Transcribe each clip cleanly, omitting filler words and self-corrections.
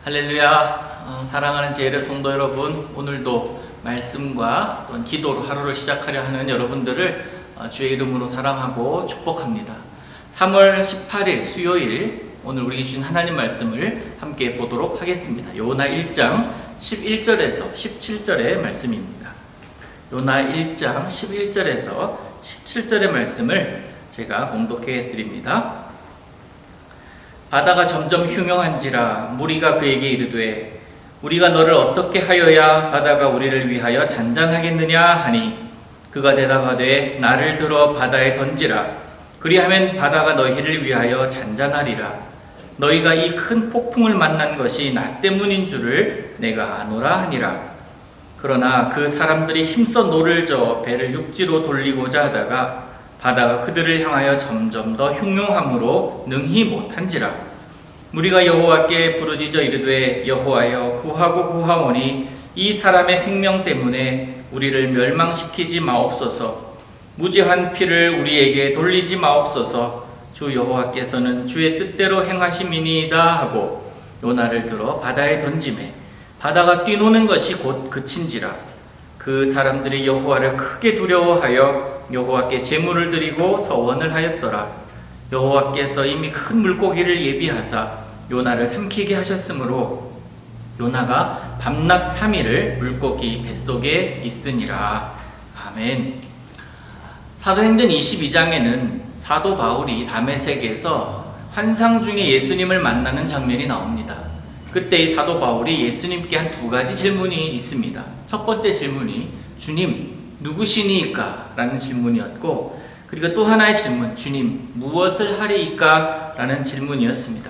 할렐루야. 사랑하는 제1의 성도 여러분, 오늘도 말씀과 기도로 하루를 시작하려 하는 여러분들을 주의 이름으로 사랑하고 축복합니다. 3월 18일 수요일, 오늘 우리에게 주신 하나님 말씀을 함께 보도록 하겠습니다. 요나 1장 11절에서 17절의 말씀입니다. 요나 1장 11절에서 17절의 말씀을 제가 봉독해 드립니다. 바다가 점점 흉흉한지라 무리가 그에게 이르되 우리가 너를 어떻게 하여야 바다가 우리를 위하여 잔잔하겠느냐 하니 그가 대답하되 나를 들어 바다에 던지라 그리하면 바다가 너희를 위하여 잔잔하리라. 너희가 이 큰 폭풍을 만난 것이 나 때문인 줄을 내가 아노라 하니라. 그러나 그 사람들이 힘써 노를 저어 배를 육지로 돌리고자 하다가 바다가 그들을 향하여 점점 더 흉흉함으로 능히 못한지라. 무리가 여호와께 부르짖어 이르되 여호와여 구하고 구하오니 이 사람의 생명 때문에 우리를 멸망시키지 마옵소서. 무죄한 피를 우리에게 돌리지 마옵소서. 주 여호와께서는 주의 뜻대로 행하심이니이다 하고 요나를 들어 바다에 던지매 바다가 뛰노는 것이 곧 그친지라. 그 사람들이 여호와를 크게 두려워하여 여호와께 제물을 드리고 서원을 하였더라. 여호와께서 이미 큰 물고기를 예비하사 요나를 삼키게 하셨으므로 요나가 밤낮 3일을 물고기 뱃속에 있으니라. 아멘. 사도행전 22장에는 사도 바울이 다메섹에서 환상 중에 예수님을 만나는 장면이 나옵니다. 그때 이 사도 바울이 예수님께 한 두 가지 질문이 있습니다. 첫 번째 질문이 주님 누구시니까? 라는 질문이었고, 그리고 또 하나의 질문, 주님 무엇을 하리이까? 라는 질문이었습니다.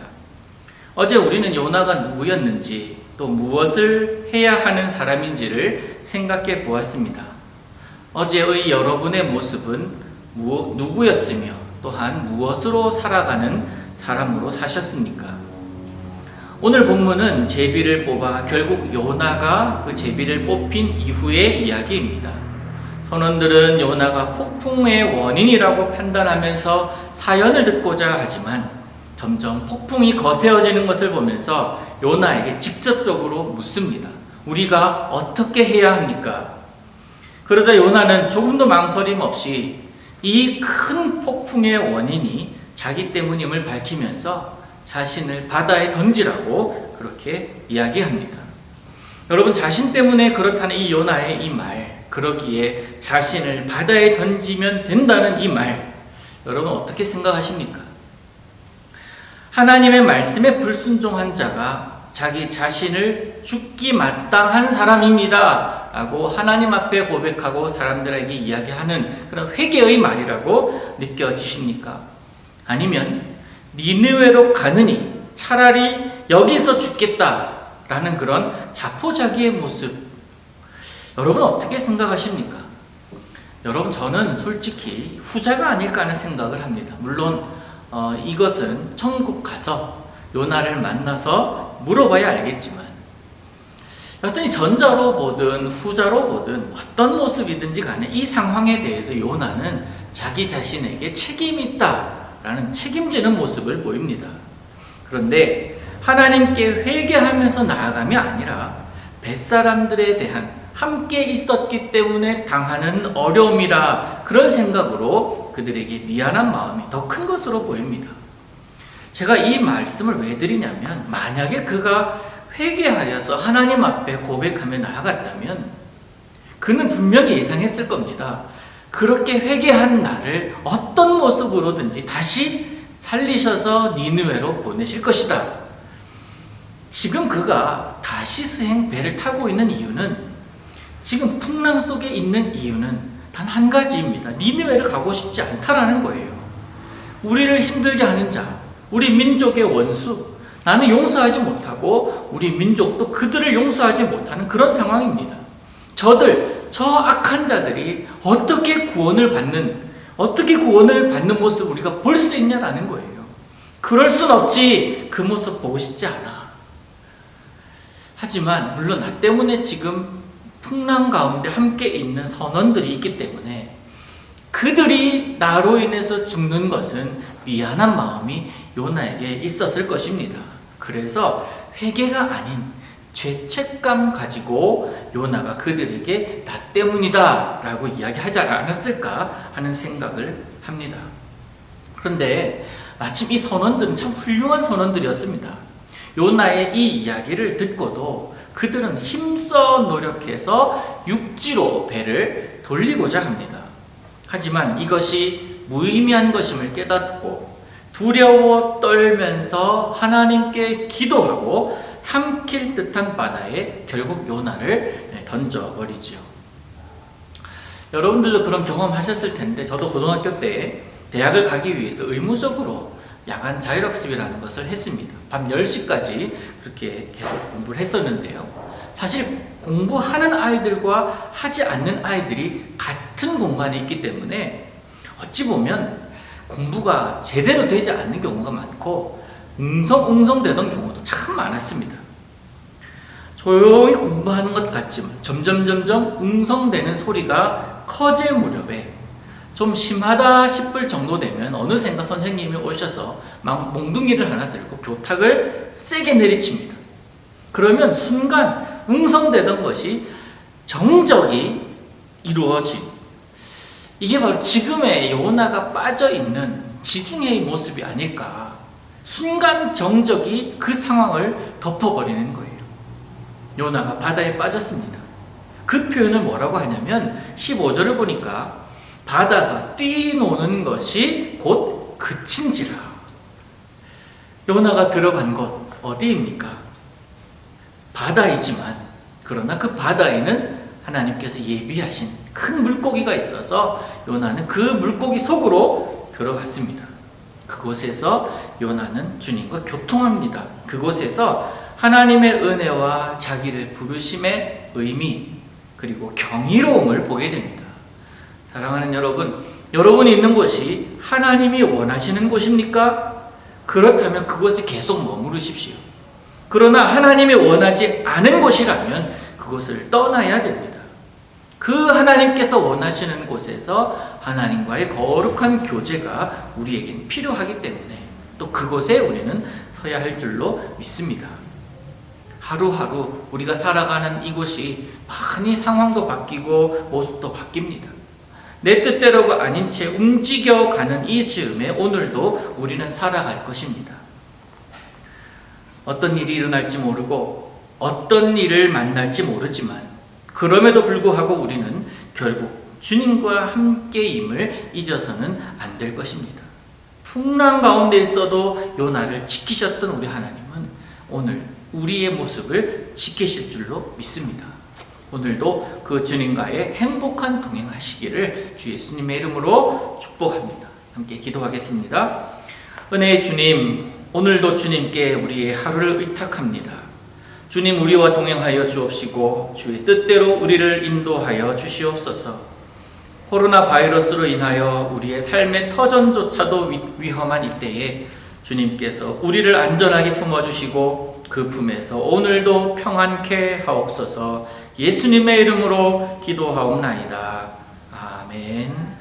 어제 우리는 요나가 누구였는지 또 무엇을 해야 하는 사람인지를 생각해 보았습니다. 어제의 여러분의 모습은 누구였으며 또한 무엇으로 살아가는 사람으로 사셨습니까? 오늘 본문은 제비를 뽑아 결국 요나가 그 제비를 뽑힌 이후의 이야기입니다. 선원들은 요나가 폭풍의 원인이라고 판단하면서 사연을 듣고자 하지만 점점 폭풍이 거세어지는 것을 보면서 요나에게 직접적으로 묻습니다. 우리가 어떻게 해야 합니까? 그러자 요나는 조금도 망설임 없이 이 큰 폭풍의 원인이 자기 때문임을 밝히면서 자신을 바다에 던지라고 그렇게 이야기합니다. 여러분, 자신 때문에 그렇다는 이 요나의 이 말, 그러기에 자신을 바다에 던지면 된다는 이 말, 여러분 어떻게 생각하십니까? 하나님의 말씀에 불순종한 자가 자기 자신을 죽기 마땅한 사람입니다 라고 하나님 앞에 고백하고 사람들에게 이야기하는 그런 회개의 말이라고 느껴지십니까? 아니면 니느웨로 가느니 차라리 여기서 죽겠다라는 그런 자포자기의 모습, 여러분 어떻게 생각하십니까? 여러분, 저는 솔직히 후자가 아닐까 하는 생각을 합니다. 물론 이것은 천국 가서 요나를 만나서 물어봐야 알겠지만 여전히 전자로 보든 후자로 보든 어떤 모습이든지 간에 이 상황에 대해서 요나는 자기 자신에게 책임이 있다라는 책임지는 모습을 보입니다. 그런데 하나님께 회개하면서 나아감이 아니라 뱃사람들에 대한 함께 있었기 때문에 당하는 어려움이라 그런 생각으로 그들에게 미안한 마음이 더 큰 것으로 보입니다. 제가 이 말씀을 왜 드리냐면, 만약에 그가 회개하여서 하나님 앞에 고백하며 나아갔다면 그는 분명히 예상했을 겁니다. 그렇게 회개한 나를 어떤 모습으로든지 다시 살리셔서 니느웨로 보내실 것이다. 지금 그가 다시스행 배를 타고 있는 이유는, 지금 풍랑 속에 있는 이유는 단 한 가지입니다. 니느웨를 가고 싶지 않다라는 거예요. 우리를 힘들게 하는 자, 우리 민족의 원수, 나는 용서하지 못하고 우리 민족도 그들을 용서하지 못하는 그런 상황입니다. 저 악한 자들이 어떻게 구원을 받는 모습을 우리가 볼 수 있냐라는 거예요. 그럴 순 없지. 그 모습 보고 싶지 않아. 하지만 물론 나 때문에 지금 풍랑 가운데 함께 있는 선원들이 있기 때문에 그들이 나로 인해서 죽는 것은 미안한 마음이 요나에게 있었을 것입니다. 그래서 회개가 아닌 죄책감 가지고 요나가 그들에게 나 때문이다 라고 이야기하지 않았을까 하는 생각을 합니다. 그런데 마침 이 선원들은 참 훌륭한 선원들이었습니다. 요나의 이 이야기를 듣고도 그들은 힘써 노력해서 육지로 배를 돌리고자 합니다. 하지만 이것이 무의미한 것임을 깨닫고 두려워 떨면서 하나님께 기도하고 삼킬 듯한 바다에 결국 요나를 던져버리지요. 여러분들도 그런 경험 하셨을 텐데, 저도 고등학교 때 대학을 가기 위해서 의무적으로 야간 자율학습이라는 것을 했습니다. 밤 10시까지 그렇게 계속 공부를 했었는데요. 사실 공부하는 아이들과 하지 않는 아이들이 같은 공간에 있기 때문에 어찌 보면 공부가 제대로 되지 않는 경우가 많고 웅성웅성되던 경우도 참 많았습니다. 조용히 공부하는 것 같지만 점점 웅성대는 소리가 커질 무렵에 좀 심하다 싶을 정도 되면 어느샌가 선생님이 오셔서 막 몽둥이를 하나 들고 교탁을 세게 내리칩니다. 그러면 순간 웅성대던 것이 정적이 이루어진, 이게 바로 지금의 요나가 빠져있는 지중해의 모습이 아닐까. 순간 정적이 그 상황을 덮어버리는 거예요. 요나가 바다에 빠졌습니다. 그 표현을 뭐라고 하냐면 15절을 보니까 바다가 뛰노는 것이 곧 그친지라. 요나가 들어간 곳 어디입니까? 바다이지만, 그러나 그 바다에는 하나님께서 예비하신 큰 물고기가 있어서 요나는 그 물고기 속으로 들어갔습니다. 그곳에서 요나는 주님과 교통합니다. 그곳에서 하나님의 은혜와 자기를 부르심의 의미, 그리고 경이로움을 보게 됩니다. 사랑하는 여러분, 여러분이 있는 곳이 하나님이 원하시는 곳입니까? 그렇다면 그곳에 계속 머무르십시오. 그러나 하나님이 원하지 않은 곳이라면 그곳을 떠나야 됩니다. 그 하나님께서 원하시는 곳에서 하나님과의 거룩한 교제가 우리에겐 필요하기 때문에 또 그곳에 우리는 서야 할 줄로 믿습니다. 하루하루 우리가 살아가는 이곳이 많이 상황도 바뀌고 모습도 바뀝니다. 내 뜻대로가 아닌 채 움직여가는 이 즈음에 오늘도 우리는 살아갈 것입니다. 어떤 일이 일어날지 모르고 어떤 일을 만날지 모르지만 그럼에도 불구하고 우리는 결국 주님과 함께임을 잊어서는 안 될 것입니다. 풍랑 가운데 있어도 요나를 지키셨던 우리 하나님은 오늘 우리의 모습을 지키실 줄로 믿습니다. 오늘도 그 주님과의 행복한 동행하시기를 주 예수님의 이름으로 축복합니다. 함께 기도하겠습니다. 은혜의 주님, 오늘도 주님께 우리의 하루를 의탁합니다. 주님, 우리와 동행하여 주옵시고 주의 뜻대로 우리를 인도하여 주시옵소서. 코로나 바이러스로 인하여 우리의 삶의 터전조차도 위험한 이때에 주님께서 우리를 안전하게 품어주시고 그 품에서 오늘도 평안케 하옵소서. 예수님의 이름으로 기도하옵나이다. 아멘.